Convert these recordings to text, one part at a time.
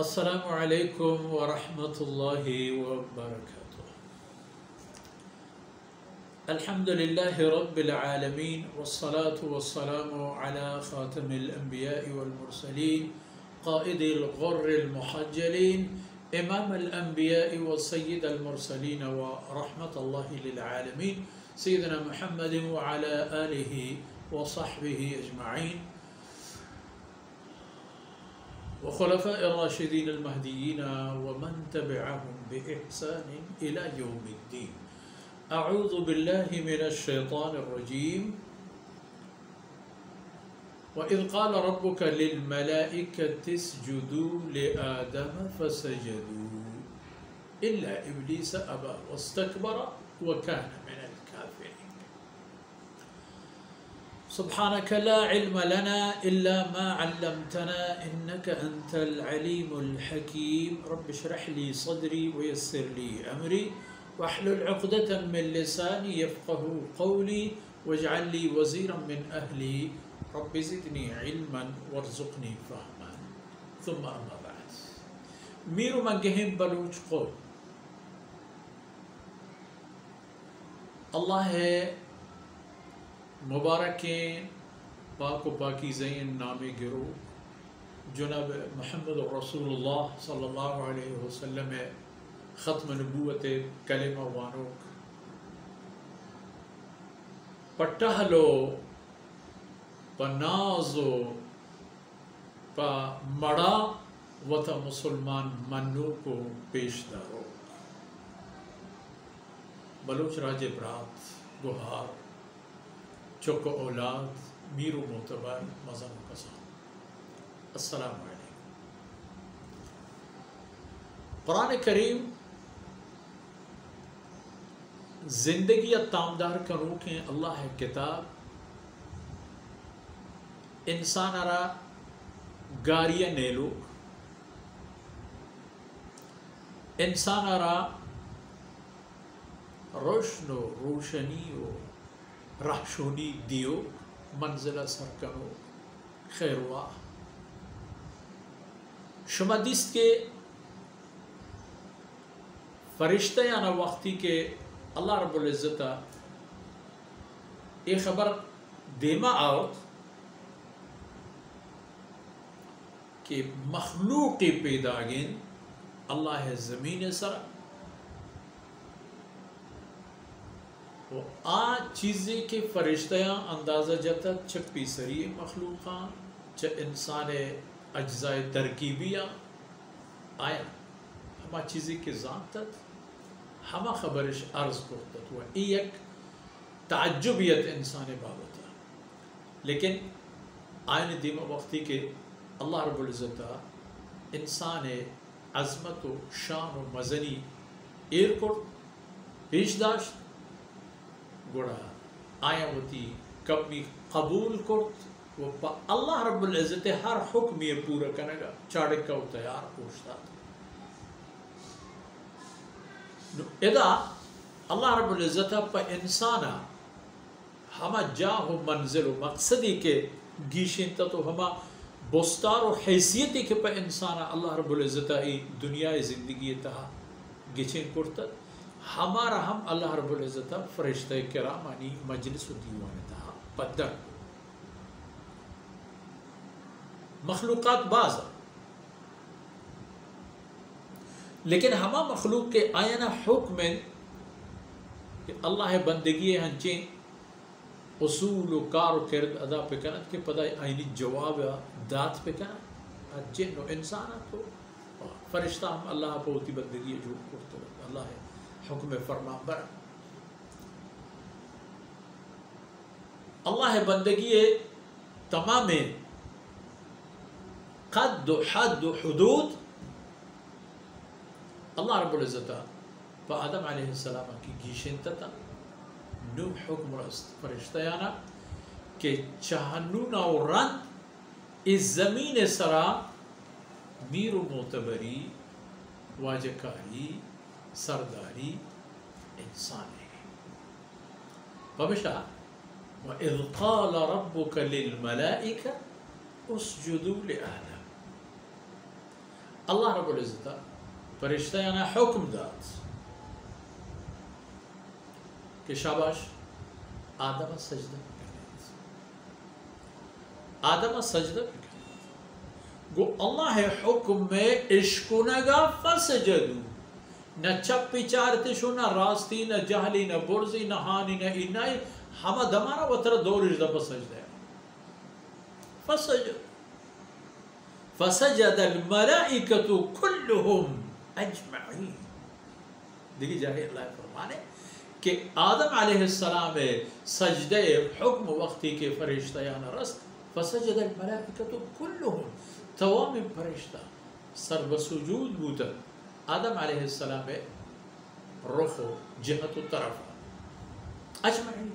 السلام علیکم ورحمۃ اللہ وبرکاتہ۔ الحمد للہ رب العالمین والصلاة والسلام علی خاتم الانبیاء والمرسلین قائد الغر المحجلین امام الانبیاء وسید المرسلین ورحمۃ اللہ للعالمین سیدنا محمد وعلی آلہ وصحبہ اجمعین وخلفاء الراشدين المهديين ومن تبعهم بإحسان إلى يوم الدين۔ أعوذ بالله من الشيطان الرجيم۔ وإذ قال ربك للملائكة اسجدوا لآدم فسجدوا إلا إبليس أبى واستكبر وكان من الكافرين۔ سبحانك لا علم لنا إلا ما علمتنا إنك أنت العليم الحكيم۔ رب اشرح لي صدري ويسر لي أمري واحلل عقدة من لساني يفقه قولي واجعل لي وزيرا من أهلي رب زدني علما وارزقني فهما ثم أما بعد۔ میرو منگہم بلوچ قول اللہ ہے مبارکین پاک و پاکیزین نام گرو جناب محمد رسول اللہ صلی اللہ علیہ وسلم ختم نبوت کلمہ وانوک پٹہلو پنازو پا مڑا وطا مسلمان منو کو پیش دارو بلوچ راج برات گوہار چوک اولاد میرو معتبر مزن و قصان۔ السلام علیکم۔ قرآن کریم زندگی تامدار کرو کہ اللہ کتاب انسان را گاریہ نیلو انسان را روشن و روشنی و رہشونی دیو منزلہ سرکنو خیروا شما دیست کے فرشتہ یانا وقتی کے اللہ رب العزتہ یہ خبر دیما آوت کہ مخلوق پیداگین اللہ زمین سر وہ چیزیں کہ فرشتیاں اندازہ جاتا چھ پیسری مخلوقاں چھ انسان اجزائے ترکیبیاں آیا ہما چیزیں کہ زانتت ہما خبرش عرض کرتت و ایک تعجبیت انسان بابتا لیکن آئین دیمہ وقتی کہ اللہ رب العزتہ انسان عظمت و شان و مزنی ایرپورٹ پیش داشت گوڑا آیا ہوتی کبھی قبول کرت و پا اللہ رب العزت ہر حکم یہ پورا کنگا چاڑکا و تیار پوشتا ادا اللہ رب العزت پا انسانا ہما جاہ و منزل و مقصدی کے گیشن تا تو ہما بستار و حیثیتی کے پا انسانا اللہ رب العزت دنیا زندگی تہا گیچن کرتا ہمارا ہم اللہ رب العزت فرشتہ کرامانی مجلس و دیوان تہا پدر مخلوقات بعض لیکن ہما مخلوق کے آئینہ حکم کہ اللہ بندگی ہنچیں اصول و کار و کرد ادا پہ کنت کے پدا آئینی جواب دات پہ کنت جن و انسان تو فرشتہ ہم اللہ پہ ہوتی بندگی جو کرتے اللہ ہے حکم فرمان بر اللہ بندگی تمام قد و حد و حدود اللہ رب العزت با آدم علیہ السلام کی گیشن تتا نو حکم فرشتیانا کہ چہنونا و رند اس زمین سرا میر و معتبری واجکاری سرداری انسان ہے ببشا وَإِذْ قَالَ رَبُّكَ لِلْمَلَائِكَ اسْجُدُوا لِآدَمَ اللہ رب العزت فرشتہ یعنی حکم داد کہ شاباش آدم سجدہ آدم سجدہ گو اللہ حکم میں اشکنگا فسجدو نہ چپی چارتی شو نہ راستی نہ جہلی نہ برزی نہ ہانی نہ اینائی ہمہ دمانا وطر دورش دفع سجدہ فسجد فسجد الملائکت کلہم اجمعین. دیکھیں جاہی اللہ فرمانے کہ آدم علیہ السلام سجدہ حکم وقتی کے فرشتہ یعنی رست فسجد الملائکت کلہم تمام فرشتہ سر بسجود بوتا آدم علیہ السلام رخو جہت و طرف اجمعین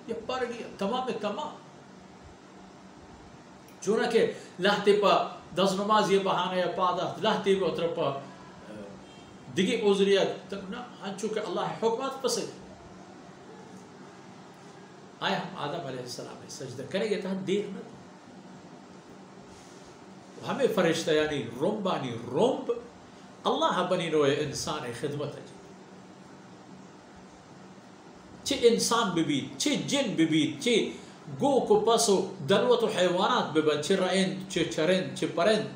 یہ پر گیا تمام چونکہ لہتے پا دس نماز یہ بہانا یا پادا لہتے پا اتر پا دیگی عذریت تک نا ہنچو کہ اللہ حکمات پسند آئے ہم آدم علیہ السلام سجدہ کریں گے تاہم دیر نہ ہمیں فرشتہ یعنی رومبانی رومب اللہ بنی روئے انسان خدمت ہے چھ انسان ببید چھ جن ببید چھ گو کو پسو دلوت و حیوانات ببید چھ رائن چھ چرند چھ پرند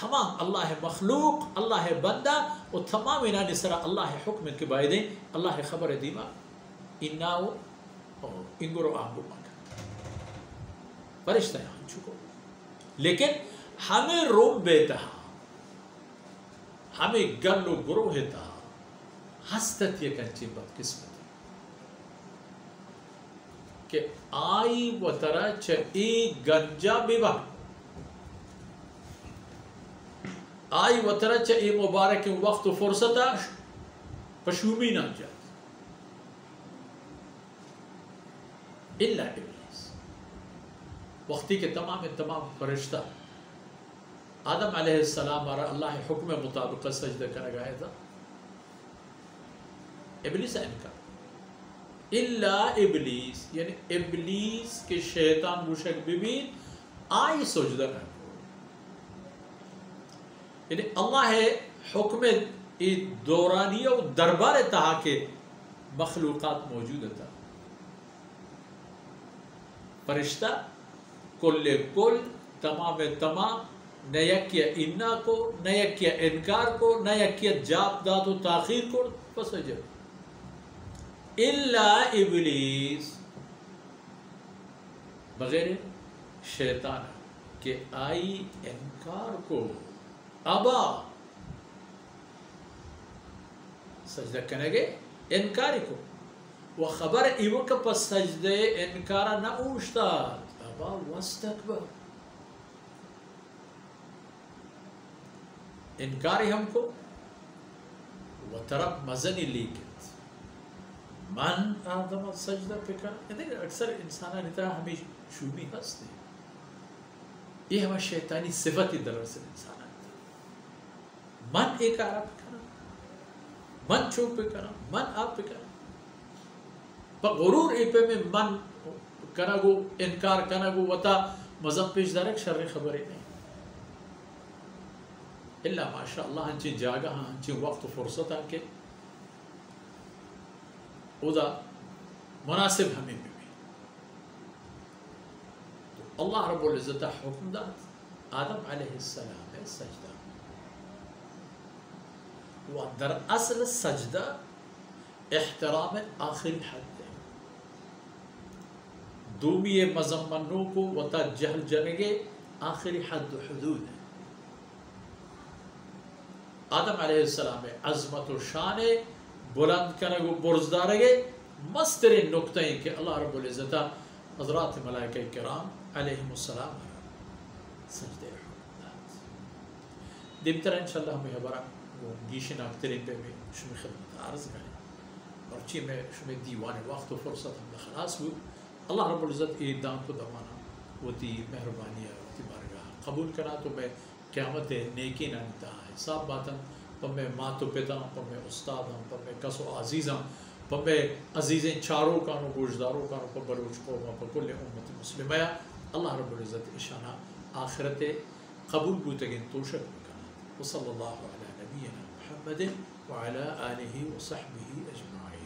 تمام اللہ مخلوق اللہ بندہ و تمام انانی سرا اللہ حکم کے بائدیں اللہ خبر دیما اناو انگرو آنگو مانگا فرشتہ یہاں چکو لیکن ہمیں روم بیتا ہمیں گلو گروہ تا ہستت یہ کنچی بدقسمت کہ آئی و ترہ چاہی گنجا بیبا آئی و ترہ چاہی مبارک وقت و فرصتا پشومی نہ جات اللہ ابلیس وقتی کے تمام فرشتہ آدم علیہ السلام اور اللہ حکم مطابق سجدہ کرنے گئے تھا ابلیس انکار اللہ ابلیس یعنی ابلیس کے شیطان مشک ببین آئی سجدہ کرنے یعنی اللہ حکم دورانیہ و دربار تہا کے مخلوقات موجود تھا فرشتہ کل تمام نہ یکیا انا کو نہ یکیا انکار کو نہ یکیا جاب داد و تاخیر کو فسجد الا ابلیس بغیر شیطان کہ آئی انکار کو ابا سجدہ کرنے گے انکاری کو وہ خبر ایوک پس سجدے انکارا نہ اوشتا ابا واستکبر انکاری ہم کو وطرف مزنی لیکت من آدم سجدہ پکر اکثر انسانہ نیتا ہمیں شومی ہستے یہ ہمیں شیطانی صفتی دراصل انسانہ نیتا من ایک آرہ پکر من چھوپ پکر من آپ پکر پا غرور ایپے میں من کنگو انکار کنگو وطا مذہب پیش دارک شر خبری نہیں اللہ ماشاءاللہ ہنچین جاگہ ہنچین وقت و فرصت آکے اودا مناسب ہمیں بھی تو اللہ رب العزت حکم داد آدم علیہ السلام سجدہ و در اصل سجدہ احترام آخری حد ہے دومی مزمنوں کو وطا جہل جنگے آخری حد و حدود ہے آدم علیہ السلام عظمت و شان بلند کنگو برزدارگے مسترین نکتہ ہیں کہ اللہ رب العزت حضرات ملائکہ کرام علیہم السلام سجدے حکمات دیمتر انشاءاللہ ہمیں حبرہ وہ گیشن اکترین پہ میں شمی خدمت عرض کریں اور چی میں شمی دیوان وقت و فرصت ہم خلاص ہوئی اللہ رب العزت ایدان کو دمانا وہ تی مہربانی ہے وہ تی بارگاہ قبول کرنا تو میں قیامت نیکی نہ انتہا ہے صاحب باتاں پم میں ماتو پتا پم میں استاد ہوں پم میں کسو عزیزاں پم میں عزیزیں چاروں کانو گوشداروں کانو پم بلوچ قوما پم کل امت مسلمہ اللہ رب العزت اشانہ آخرت قبول بوتگین توشک بکنا وصلی اللہ علی نبینا محمد وعلی آلہ وصحبہ اجمعین.